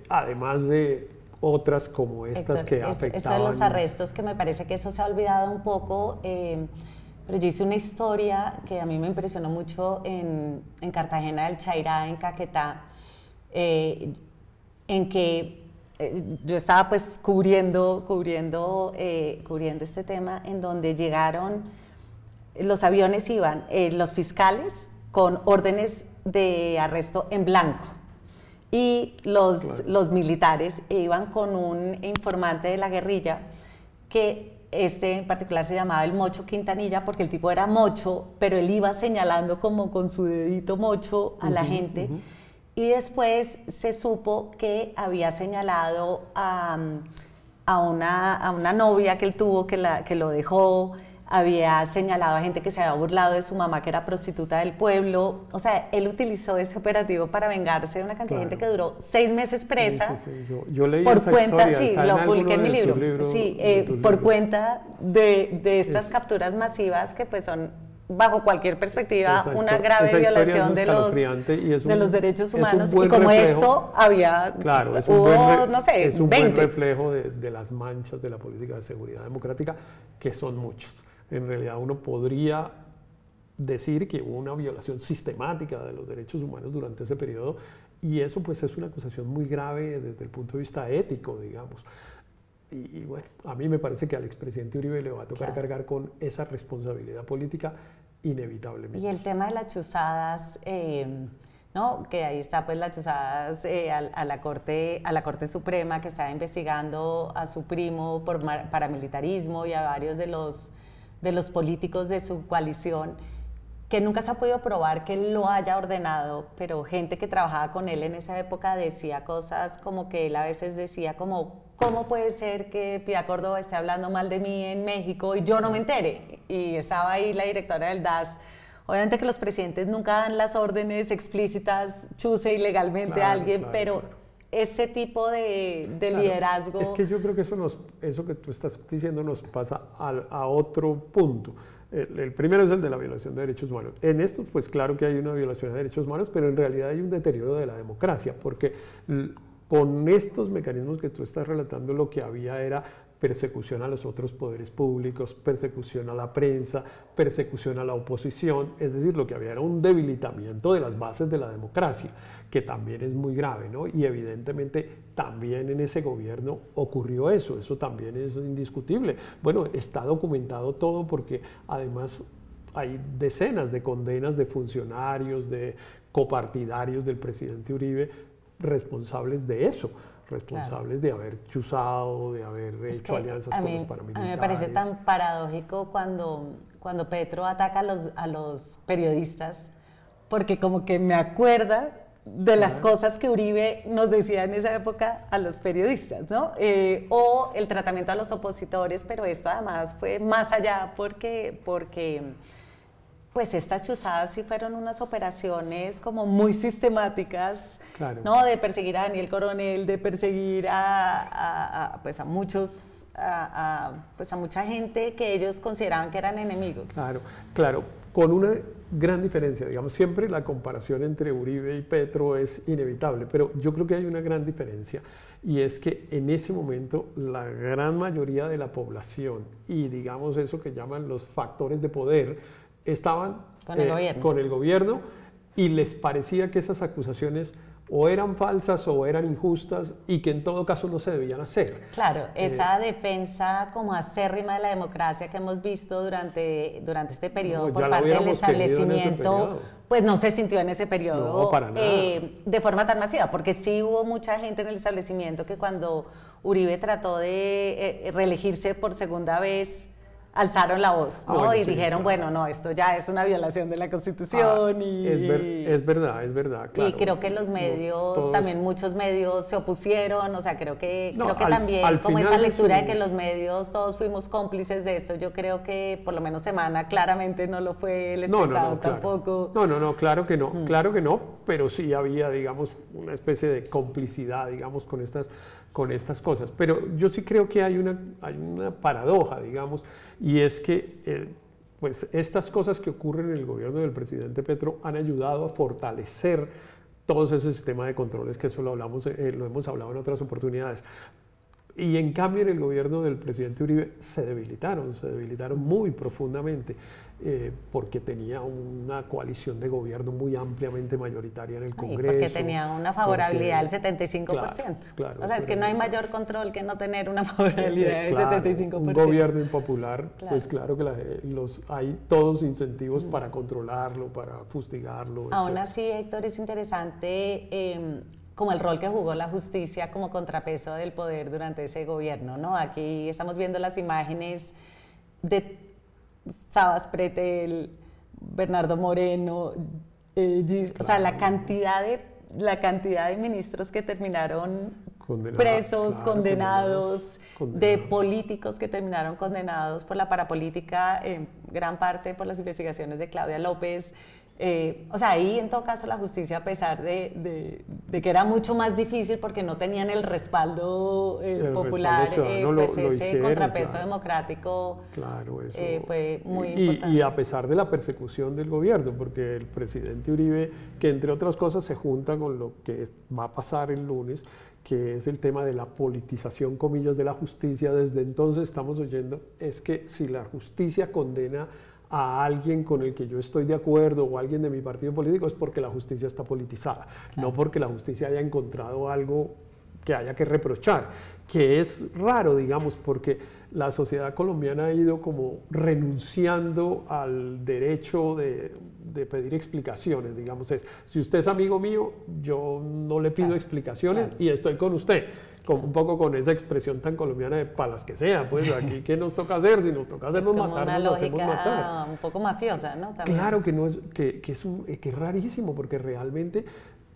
Speaker 2: además de otras como estas que afectaban.
Speaker 1: Eso de los arrestos, que me parece que eso se ha olvidado un poco, pero yo hice una historia que a mí me impresionó mucho en Cartagena del Chairá, en Caquetá, en que yo estaba pues cubriendo este tema, en donde llegaron, los aviones iban, los fiscales con órdenes de arresto en blanco, y los militares iban con un informante de la guerrilla, que en particular se llamaba el Mocho Quintanilla, porque el tipo era mocho, pero él iba señalando como con su dedito mocho a la gente, y después se supo que había señalado a una novia que él tuvo, que lo dejó, había señalado a gente que se había burlado de su mamá, que era prostituta del pueblo. O sea, él utilizó ese operativo para vengarse de una cantidad de gente que duró 6 meses presa.
Speaker 2: Yo leí
Speaker 1: por
Speaker 2: esa
Speaker 1: cuenta,
Speaker 2: historia,
Speaker 1: sí, lo publiqué en mi libro. Sí, por cuenta de estas capturas masivas que pues son, bajo cualquier perspectiva, una grave violación de los derechos humanos. Y como esto había, hubo, no sé,
Speaker 2: es un
Speaker 1: 20.
Speaker 2: buen reflejo de las manchas de la política de seguridad democrática, que son muchas. En realidad uno podría decir que hubo una violación sistemática de los derechos humanos durante ese periodo, y eso pues es una acusación muy grave desde el punto de vista ético, digamos. Y bueno, a mí me parece que al expresidente Uribe le va a tocar cargar con esa responsabilidad política inevitablemente.
Speaker 1: Y el tema de las chuzadas, ¿no? Que ahí está pues las chuzadas a la Corte Suprema, que está investigando a su primo por paramilitarismo y a varios de los políticos de su coalición, que nunca se ha podido probar que él lo haya ordenado, pero gente que trabajaba con él en esa época decía cosas como que él a veces decía como, ¿cómo puede ser que Piedad Córdoba esté hablando mal de mí en México y yo no me entere? Y estaba ahí la directora del DAS. Obviamente que los presidentes nunca dan las órdenes explícitas, chuse ilegalmente a alguien, pero ese tipo de liderazgo...
Speaker 2: Es que yo creo que eso que tú estás diciendo nos pasa a otro punto. El primero es el de la violación de derechos humanos. En esto, pues claro que hay una violación de derechos humanos, pero en realidad hay un deterioro de la democracia, porque con estos mecanismos que tú estás relatando, lo que había era persecución a los otros poderes públicos, persecución a la prensa, persecución a la oposición, es decir, lo que había era un debilitamiento de las bases de la democracia, que también es muy grave, ¿no? Y evidentemente también en ese gobierno ocurrió eso también es indiscutible. Bueno, está documentado todo, porque además hay decenas de condenas de funcionarios, de copartidarios del presidente Uribe responsables de eso, responsables de haber chuzado, de haber hecho alianzas con los paramilitares.
Speaker 1: A mí me parece tan paradójico cuando Petro ataca a los periodistas, porque como que me acuerda de las cosas que Uribe nos decía en esa época a los periodistas, ¿no? O el tratamiento a los opositores, pero esto además fue más allá, porque pues estas chuzadas sí fueron unas operaciones como muy sistemáticas, ¿no? De perseguir a Daniel Coronel, de perseguir a mucha gente que ellos consideraban que eran enemigos.
Speaker 2: Claro, con una gran diferencia, digamos, siempre la comparación entre Uribe y Petro es inevitable, pero yo creo que hay una gran diferencia, y es que en ese momento la gran mayoría de la población, y digamos eso que llaman los factores de poder, estaban con el gobierno, y les parecía que esas acusaciones o eran falsas o eran injustas y que en todo caso no se debían hacer.
Speaker 1: Claro, esa defensa como acérrima de la democracia que hemos visto durante este periodo por parte del establecimiento, pues no se sintió en ese periodo
Speaker 2: no, para nada.
Speaker 1: De forma tan masiva, porque sí hubo mucha gente en el establecimiento que cuando Uribe trató de reelegirse por segunda vez, alzaron la voz, ¿no?
Speaker 2: Bueno,
Speaker 1: y
Speaker 2: sí,
Speaker 1: dijeron,
Speaker 2: claro.
Speaker 1: bueno, no, esto ya es una violación de la Constitución.
Speaker 2: Es verdad, claro.
Speaker 1: Y creo que los medios, también muchos medios se opusieron, o sea, creo que también como esa lectura de que los medios todos fuimos cómplices de esto, yo creo que por lo menos Semana claramente no lo fue, el espectador tampoco.
Speaker 2: No, claro que no, pero sí había, digamos, una especie de complicidad, digamos, con estas cosas. Pero yo sí creo que hay una paradoja, digamos, y es que pues estas cosas que ocurren en el gobierno del presidente Petro han ayudado a fortalecer todo ese sistema de controles, que eso lo hemos hablado en otras oportunidades. Y en cambio en el gobierno del presidente Uribe se debilitaron muy profundamente, porque tenía una coalición de gobierno muy ampliamente mayoritaria en el Congreso.
Speaker 1: Y porque tenía una favorabilidad del 75%.
Speaker 2: Claro,
Speaker 1: o sea, es que no hay mayor control que no tener una favorabilidad del 75%.
Speaker 2: Un gobierno impopular, pues claro que hay todos incentivos para controlarlo, para fustigarlo.
Speaker 1: Aún así, Héctor, es interesante como el rol que jugó la justicia como contrapeso del poder durante ese gobierno, ¿no? Aquí estamos viendo las imágenes de Sabas Pretel, Bernardo Moreno, o sea, la cantidad de ministros que terminaron presos, condenados, de políticos que terminaron condenados por la parapolítica, en gran parte por las investigaciones de Claudia López. O sea, ahí en todo caso la justicia, a pesar de que era mucho más difícil porque no tenían el respaldo popular, pues ese contrapeso democrático fue muy importante.
Speaker 2: Y a pesar de la persecución del gobierno, porque el presidente Uribe, que entre otras cosas se junta con lo que va a pasar el lunes, que es el tema de la politización, comillas, de la justicia, desde entonces estamos oyendo, es que si la justicia condena a alguien con el que yo estoy de acuerdo o alguien de mi partido político, es porque la justicia está politizada, no porque la justicia haya encontrado algo que haya que reprochar, que es raro, digamos, porque la sociedad colombiana ha ido como renunciando al derecho de pedir explicaciones, digamos, si usted es amigo mío, yo no le pido explicaciones y estoy con usted. Un poco con esa expresión tan colombiana de palas que sea, pues aquí ¿qué nos toca hacer? Si nos toca hacernos matar, nos hacemos matar.
Speaker 1: Un poco mafiosa, ¿no? También.
Speaker 2: Claro que es rarísimo, porque realmente,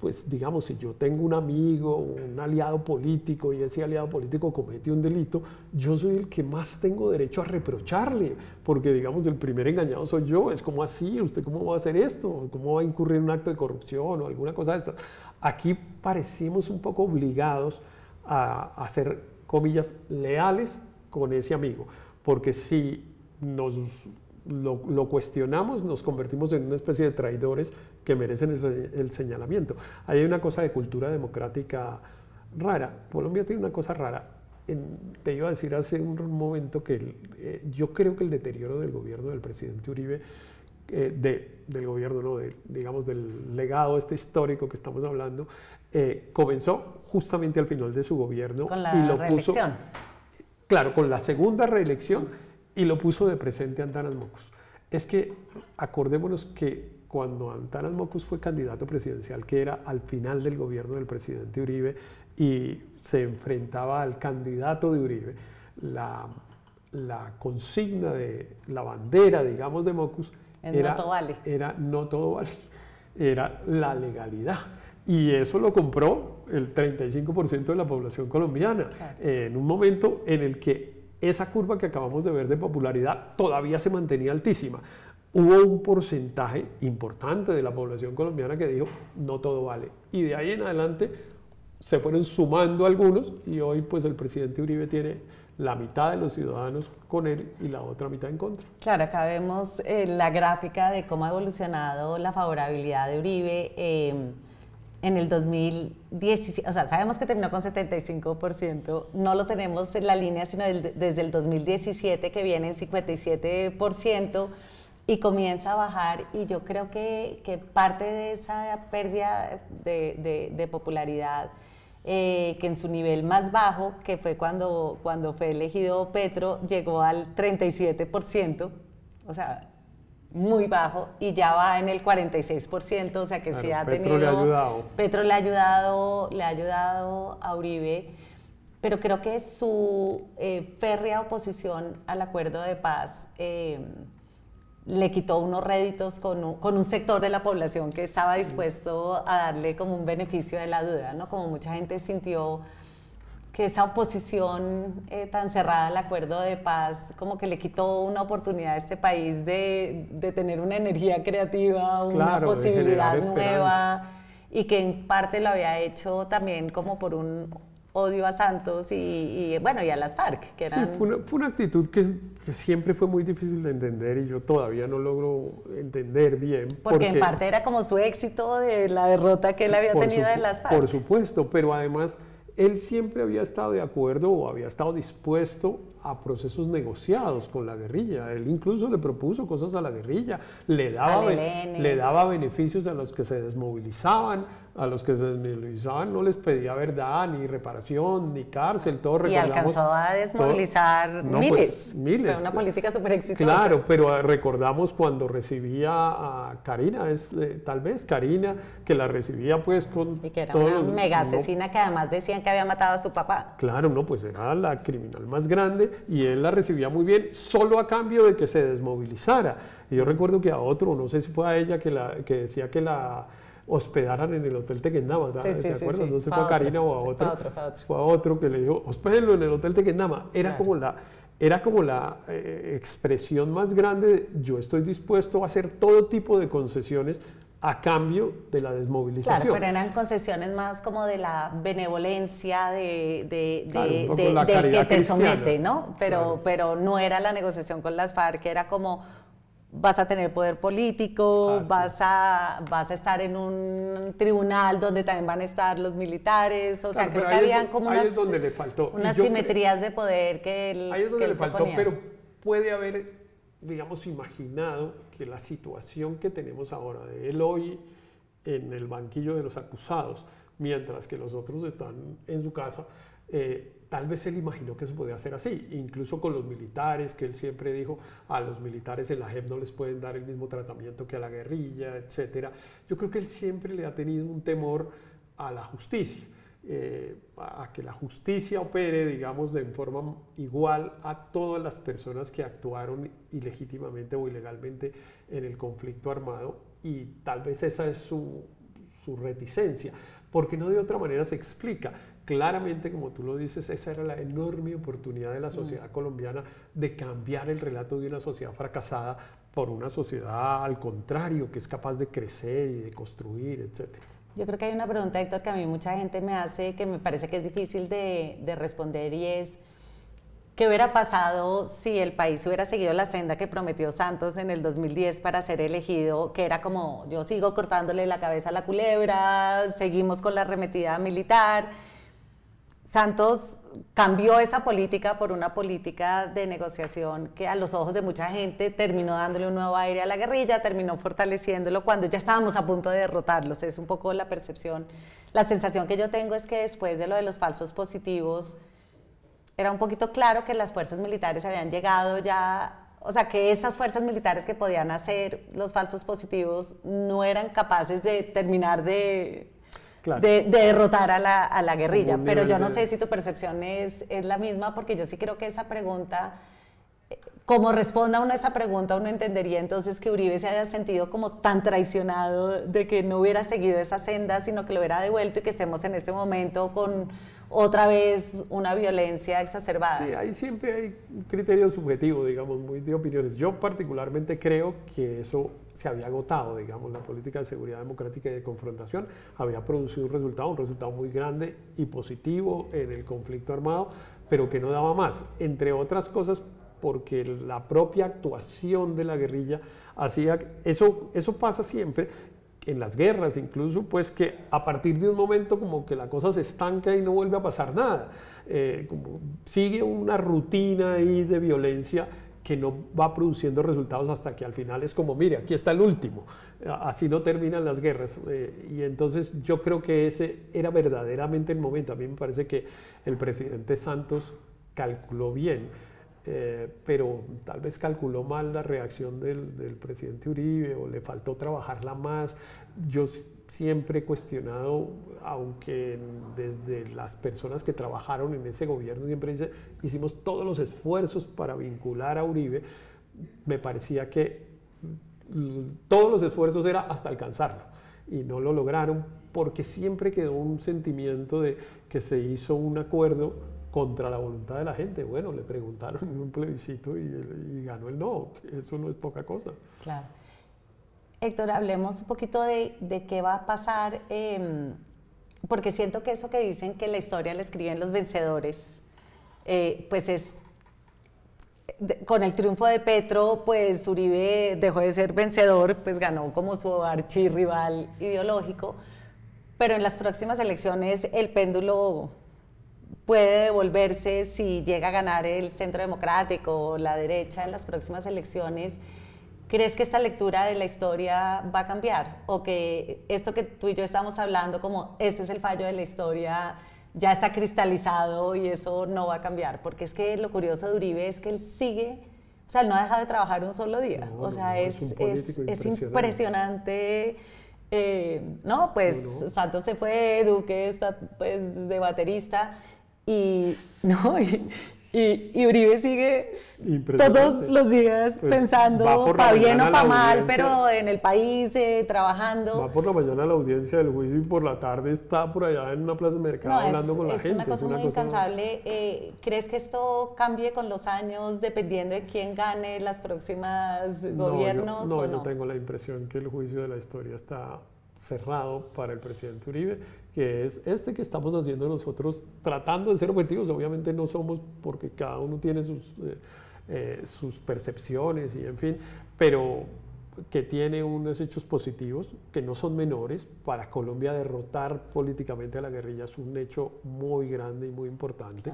Speaker 2: pues digamos, si yo tengo un amigo, un aliado político y ese aliado político comete un delito, yo soy el que más tengo derecho a reprocharle, porque digamos, el primer engañado soy yo. Es como así, ¿usted cómo va a hacer esto? ¿Cómo va a incurrir en un acto de corrupción o alguna cosa de estas? Aquí parecimos un poco obligados a ser, comillas, leales con ese amigo, porque si lo cuestionamos, nos convertimos en una especie de traidores que merecen el señalamiento. Hay una cosa de cultura democrática rara. Colombia tiene una cosa rara. Te iba a decir hace un momento que yo creo que el deterioro del gobierno del presidente Uribe, del gobierno, no, digamos, del legado histórico que estamos hablando, comenzó justamente al final de su gobierno.
Speaker 1: Con la reelección.
Speaker 2: Claro, con la segunda reelección, y lo puso de presente Antanas Mocus. Es que acordémonos que cuando Antanas Mocus fue candidato presidencial, que era al final del gobierno del presidente Uribe, y se enfrentaba al candidato de Uribe, la consigna de la bandera, digamos, de Mocus era no todo vale, era la legalidad. Y eso lo compró el 35% de la población colombiana, en un momento en el que esa curva que acabamos de ver de popularidad todavía se mantenía altísima. Hubo un porcentaje importante de la población colombiana que dijo, no todo vale. Y de ahí en adelante se fueron sumando algunos, y hoy pues el presidente Uribe tiene la mitad de los ciudadanos con él y la otra mitad en contra.
Speaker 1: Claro, acá vemos la gráfica de cómo ha evolucionado la favorabilidad de Uribe. En el 2017, o sea, sabemos que terminó con 75%, no lo tenemos en la línea, sino desde el 2017, que viene en 57%, y comienza a bajar, y yo creo que parte de esa pérdida de popularidad, que en su nivel más bajo, que fue cuando fue elegido Petro, llegó al 37%, o sea, muy bajo, y ya va en el 46%, o sea que sí ha tenido...
Speaker 2: Petro le ha ayudado.
Speaker 1: Petro le ha ayudado a Uribe, pero creo que su férrea oposición al acuerdo de paz le quitó unos réditos con un sector de la población que estaba dispuesto a darle como un beneficio de la duda, ¿no? Como mucha gente sintió que esa oposición tan cerrada al acuerdo de paz como que le quitó una oportunidad a este país de tener una energía creativa, una posibilidad nueva, y que en parte lo había hecho también como por un odio a Santos y bueno, y a las FARC, que eran...
Speaker 2: Sí, fue una actitud que siempre fue muy difícil de entender, y yo todavía no logro entender bien.
Speaker 1: Porque en parte era como su éxito de la derrota que él había tenido de las FARC.
Speaker 2: Por supuesto, pero además él siempre había estado de acuerdo o había estado dispuesto a procesos negociados con la guerrilla. Él incluso le propuso cosas a la guerrilla, le daba beneficios a los que se desmovilizaban, a los que se desmovilizaban no les pedía verdad, ni reparación, ni cárcel, todo recordamos.
Speaker 1: Y alcanzó a desmovilizar miles.
Speaker 2: Miles.
Speaker 1: Fue una política súper exitosa.
Speaker 2: Claro, pero recordamos cuando recibía a Karina, tal vez Karina, que la recibía pues con...
Speaker 1: Y que era una mega asesina que además decían que había matado a su papá.
Speaker 2: Claro, no, pues era la criminal más grande, y él la recibía muy bien, solo a cambio de que se desmovilizara. Y yo recuerdo que a otro, no sé si fue a ella, que decía que la hospedaran en el Hotel Tequendama, ¿te acuerdas? No sé si fue a Karina o a otro. Fue a otro que le dijo, hospédenlo en el Hotel Tequendama. Era como la expresión más grande de, yo estoy dispuesto a hacer todo tipo de concesiones a cambio de la desmovilización.
Speaker 1: Claro, pero eran concesiones más como de la benevolencia del que te somete, ¿no? Pero no era la negociación con las FARC, era como... vas a tener poder político, vas a estar en un tribunal donde también van a estar los militares, o sea, creo que habían como unas simetrías de poder que él
Speaker 2: ahí es donde le faltó, pero puede haber, digamos, imaginado que la situación que tenemos ahora de él hoy en el banquillo de los acusados, mientras que los otros están en su casa, tal vez él imaginó que se podía hacer así, incluso con los militares, que él siempre dijo, a los militares en la JEP no les pueden dar el mismo tratamiento que a la guerrilla, etc. Yo creo que él siempre le ha tenido un temor a la justicia, a que la justicia opere, digamos, de forma igual a todas las personas que actuaron ilegítimamente o ilegalmente en el conflicto armado, y tal vez esa es su reticencia, porque no de otra manera se explica. Claramente, como tú lo dices, esa era la enorme oportunidad de la sociedad colombiana de cambiar el relato de una sociedad fracasada por una sociedad al contrario, que es capaz de crecer y de construir, etc.
Speaker 1: Yo creo que hay una pregunta, Héctor, que a mí mucha gente me hace, que me parece que es difícil de responder, y es ¿qué hubiera pasado si el país hubiera seguido la senda que prometió Santos en el 2010 para ser elegido, que era como, yo sigo cortándole la cabeza a la culebra, seguimos con la arremetida militar? Santos cambió esa política por una política de negociación que a los ojos de mucha gente terminó dándole un nuevo aire a la guerrilla, terminó fortaleciéndolo cuando ya estábamos a punto de derrotarlos. Es un poco la percepción. La sensación que yo tengo es que después de lo de los falsos positivos, era un poquito claro que las fuerzas militares habían llegado ya, o sea, que esas fuerzas militares que podían hacer los falsos positivos no eran capaces de terminar de derrotar a la guerrilla. Pero yo no sé si tu percepción es la misma, porque yo sí creo que esa pregunta, como responda uno a esa pregunta, uno entendería entonces que Uribe se haya sentido como tan traicionado de que no hubiera seguido esa senda, sino que lo hubiera devuelto, y que estemos en este momento con otra vez una violencia exacerbada.
Speaker 2: Sí, ahí siempre hay un criterio subjetivo, digamos, muy de opiniones. Yo particularmente creo que eso se había agotado, digamos, la política de seguridad democrática y de confrontación había producido un resultado muy grande y positivo en el conflicto armado, pero que no daba más, entre otras cosas porque la propia actuación de la guerrilla hacía, eso pasa siempre en las guerras incluso, pues que a partir de un momento como que la cosa se estanca y no vuelve a pasar nada, como sigue una rutina ahí de violencia que no va produciendo resultados hasta que al final es como, mire, aquí está el último, así no terminan las guerras. Y entonces yo creo que ese era verdaderamente el momento. A mí me parece que el presidente Santos calculó bien, pero tal vez calculó mal la reacción del presidente Uribe, o le faltó trabajarla más. Yo siempre he cuestionado, aunque desde las personas que trabajaron en ese gobierno siempre hicimos todos los esfuerzos para vincular a Uribe, me parecía que todos los esfuerzos era hasta alcanzarlo, y no lo lograron porque siempre quedó un sentimiento de que se hizo un acuerdo contra la voluntad de la gente. Bueno, le preguntaron en un plebiscito y ganó el no, eso no es poca cosa.
Speaker 1: Claro. Héctor, hablemos un poquito de qué va a pasar, porque siento que eso que dicen que la historia la escriben los vencedores, pues es, con el triunfo de Petro, pues Uribe dejó de ser vencedor, pues ganó como su archirrival ideológico, pero en las próximas elecciones el péndulo puede devolverse si llega a ganar el Centro Democrático o la derecha en las próximas elecciones. ¿Crees que esta lectura de la historia va a cambiar? ¿O que esto que tú y yo estamos hablando, como este es el fallo de la historia, ya está cristalizado y eso no va a cambiar? Porque es que lo curioso de Uribe es que él sigue, o sea, él no ha dejado de trabajar un solo día.
Speaker 2: No,
Speaker 1: o sea,
Speaker 2: es
Speaker 1: impresionante. No, pues
Speaker 2: no.
Speaker 1: Santos se fue, Duque está pues de baterista y Uribe sigue todos los días pues, pensando para bien o para mal, pero en el país, trabajando.
Speaker 2: Va por la mañana a la audiencia del juicio y por la tarde está por allá en una plaza de mercado hablando con la gente.
Speaker 1: Es una cosa muy incansable. ¿Crees que esto cambie con los años dependiendo de quién gane las próximas gobiernos?
Speaker 2: No, yo tengo la impresión que el juicio de la historia está cerrado para el presidente Uribe, que es este que estamos haciendo nosotros, tratando de ser objetivos. Obviamente no somos, porque cada uno tiene sus percepciones y en fin, pero que tiene unos hechos positivos que no son menores. Para Colombia derrotar políticamente a la guerrilla es un hecho muy grande y muy importante,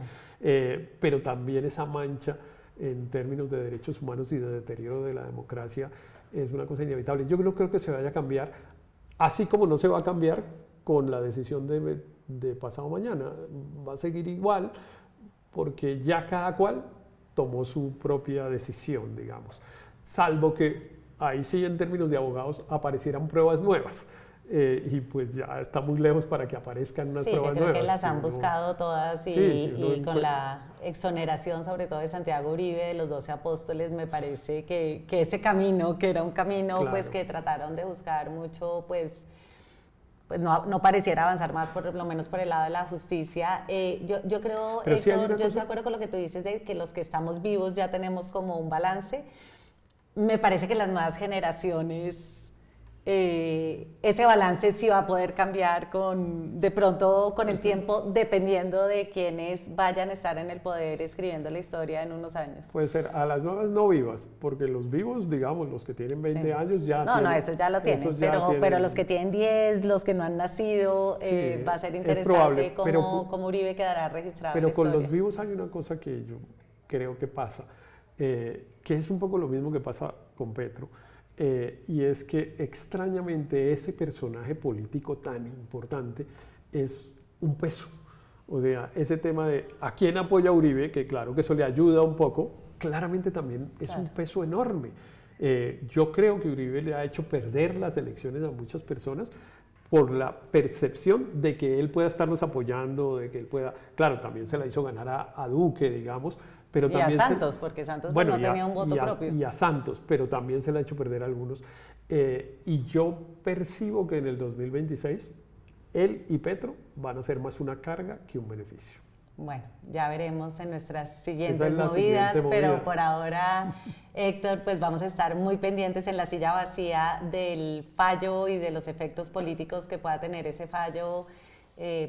Speaker 2: pero también esa mancha en términos de derechos humanos y de deterioro de la democracia es una cosa inevitable. Yo no creo que se vaya a cambiar, así como no se va a cambiar con la decisión de pasado mañana. Va a seguir igual porque ya cada cual tomó su propia decisión, digamos. Salvo que ahí sí, en términos de abogados, aparecieran pruebas nuevas. Y pues ya está muy lejos para que aparezcan unas pruebas nuevas.
Speaker 1: Sí, yo creo que las han buscado todas y con la exoneración, sobre todo de Santiago Uribe, de los 12 apóstoles, me parece que ese camino, que era un camino pues que trataron de buscar mucho, pues no pareciera avanzar más, por lo menos por el lado de la justicia. Yo creo, Héctor, yo estoy de acuerdo con lo que tú dices de que los que estamos vivos ya tenemos como un balance. Me parece que las nuevas generaciones, ese balance sí va a poder cambiar de pronto con el tiempo, dependiendo de quienes vayan a estar en el poder escribiendo la historia en unos años.
Speaker 2: Puede ser, a las nuevas no vivas, porque los vivos, digamos, los que tienen 20 años ya
Speaker 1: No, eso ya lo tienen, pero los que tienen 10, los que no han nacido, va a ser interesante cómo Uribe quedará registrado en la historia.
Speaker 2: Pero con los vivos hay una cosa que yo creo que pasa, que es un poco lo mismo que pasa con Petro. Y es que extrañamente ese personaje político tan importante es un peso. O sea, ese tema de a quién apoya a Uribe, que claro que eso le ayuda un poco, claramente también es un peso enorme. Yo creo que Uribe le ha hecho perder las elecciones a muchas personas por la percepción de que él pueda estarlos apoyando, de que él pueda, claro, también se la hizo ganar a Duque, digamos, pero también
Speaker 1: a Santos, porque Santos no tenía un voto propio.
Speaker 2: Y a Santos, pero también se le ha hecho perder a algunos. Y yo percibo que en el 2026 él y Petro van a ser más una carga que un beneficio.
Speaker 1: Bueno, ya veremos en nuestras siguientes movidas, pero por ahora, Héctor, pues vamos a estar muy pendientes en la silla vacía del fallo y de los efectos políticos que pueda tener ese fallo,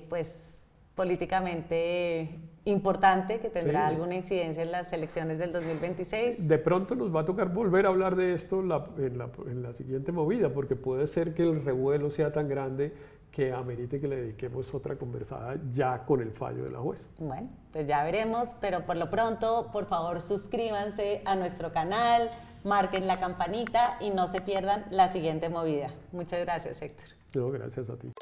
Speaker 1: pues políticamente importante que tendrá
Speaker 2: Sí.
Speaker 1: alguna incidencia en las elecciones del 2026.
Speaker 2: De pronto nos va a tocar volver a hablar de esto en la siguiente movida, porque puede ser que el revuelo sea tan grande que amerite que le dediquemos otra conversada ya con el fallo de la juez.
Speaker 1: Bueno, pues ya veremos, pero por lo pronto, por favor, suscríbanse a nuestro canal, marquen la campanita y no se pierdan la siguiente movida. Muchas gracias, Héctor.
Speaker 2: No, gracias a ti.